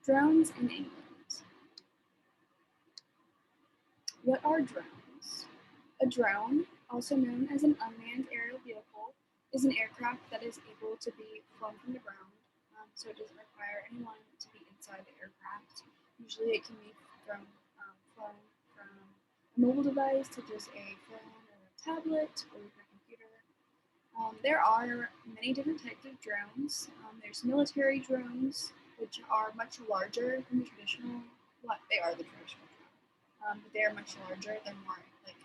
Drones in England. What are drones? A drone, also known as an unmanned aerial vehicle, is an aircraft that is able to be flown from the ground, so it doesn't require anyone to be inside the aircraft. Usually it can be flown from a mobile device such as a phone or a tablet or a computer. There are many different types of drones. There's military drones, which are much larger than the traditional. What they are the traditional drone, but they are much larger. They're more like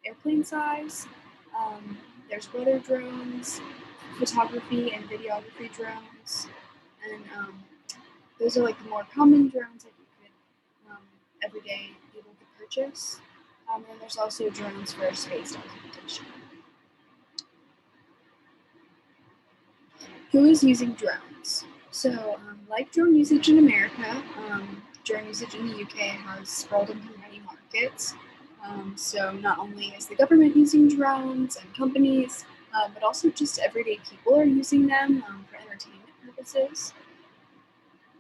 airplane size. There's weather drones, photography and videography drones, and those are like the more common drones that you could every day be able to purchase. And there's also drones for space documentation. Who is using drones? So, like drone usage in America, drone usage in the UK has sprawled into many markets. So not only is the government using drones and companies, but also just everyday people are using them for entertainment purposes.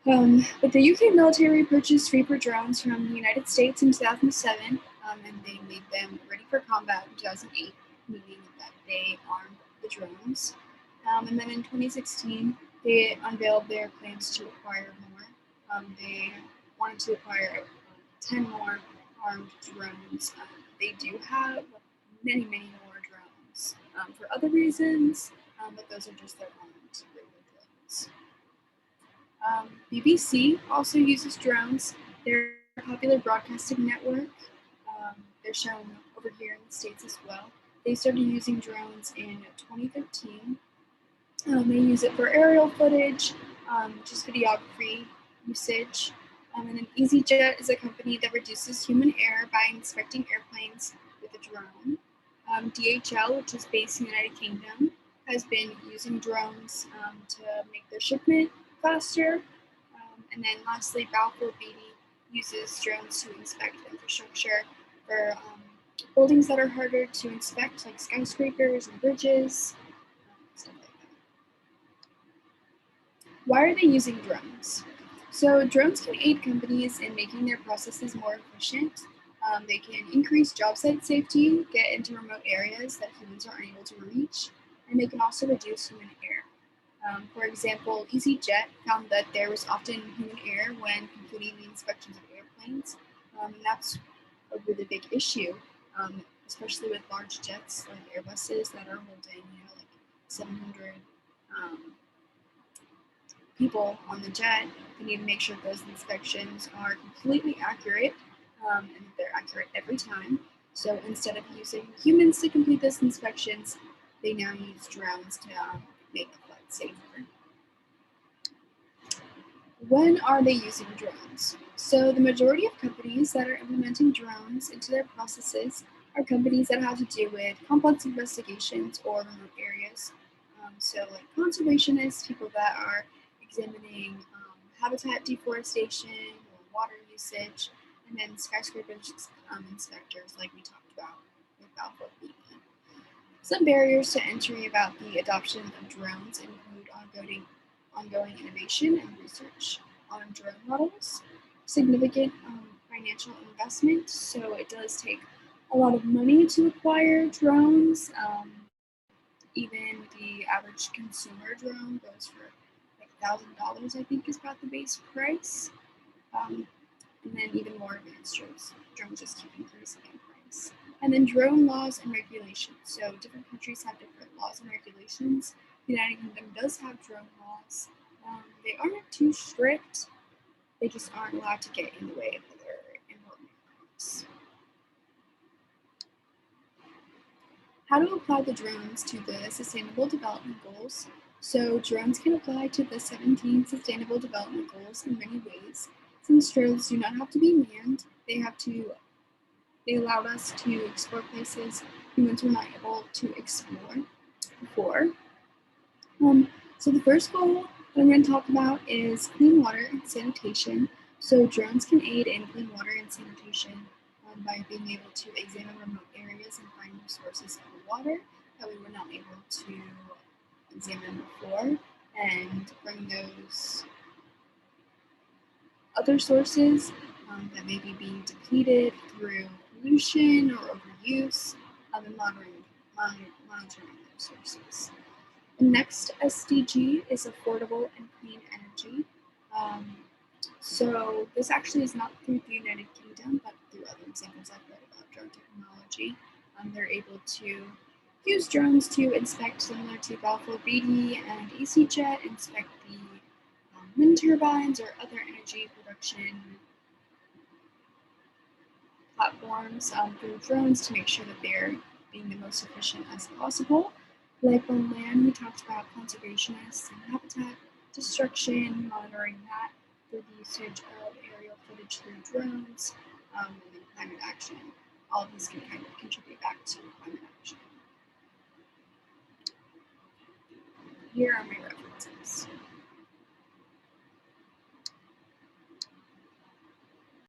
But the UK military purchased Reaper drones from the United States in 2007, and they made them ready for combat in 2008, meaning that they armed the drones. And then in 2016, they unveiled their plans to acquire more. They wanted to acquire 10 more armed drones. They do have many more drones for other reasons, but those are just their armed regular drones. BBC also uses drones. They're a popular broadcasting network. They're shown over here in the States as well. They started using drones in 2013. They use it for aerial footage, just videography usage. And then EasyJet is a company that reduces human error by inspecting airplanes with a drone. DHL, which is based in the United Kingdom, has been using drones to make their shipment faster. And then lastly, Balfour Beatty uses drones to inspect infrastructure for buildings that are harder to inspect, like skyscrapers and bridges, stuff like that. Why are they using drones? So drones can aid companies in making their processes more efficient. They can increase job site safety, get into remote areas that humans are unable to reach, and they can also reduce human error. For example, EasyJet found that there was often human error when completing the inspections of airplanes, and that's a really big issue, especially with large jets like Airbuses that are holding, like 700 people on the jet. They need to make sure those inspections are completely accurate, and they're accurate every time. So instead of using humans to complete those inspections, they now use drones to make the flight safer. When are they using drones? So the majority of companies that are implementing drones into their processes are companies that have to do with complex investigations or remote areas. So like conservationists, people that are examining habitat deforestation or water usage, and then skyscraper inspectors like we talked about with Balfour Beatty. Some barriers to entry about the adoption of drones include ongoing innovation and research on drone models, significant financial investment, so it does take a lot of money to acquire drones. Even the average consumer drone goes for like $1,000, I think, is about the base price. And then even more advanced drones just keep increasing in price. And then drone laws and regulations. So different countries have different laws and regulations. The United Kingdom does have drone laws. They aren't too strict. They just aren't allowed to get in the way of other important aircrafts. How to apply the drones to the Sustainable Development Goals. So drones can apply to the 17 Sustainable Development Goals in many ways. Since drones do not have to be manned, they allowed us to explore places humans were not able to explore before. So the first goal that I'm going to talk about is clean water and sanitation. So drones can aid in clean water and sanitation by being able to examine remote areas and find new sources of water that we were not able to examine before, and bring those other sources that may be being depleted through pollution or overuse, and monitoring those sources. The next SDG is affordable and clean energy. Um, so this actually is not through the United Kingdom, but through other examples I've read about drone technology. They're able to use drones to inspect, similar to Balfour Beatty and EasyJet, inspect the wind turbines or other energy production platforms through drones to make sure that they're being the most efficient as possible. Like on land, we talked about conservationists and habitat destruction, monitoring that through the usage of aerial footage through drones, and then climate action. All of these can kind of contribute back to climate action. Here are my references.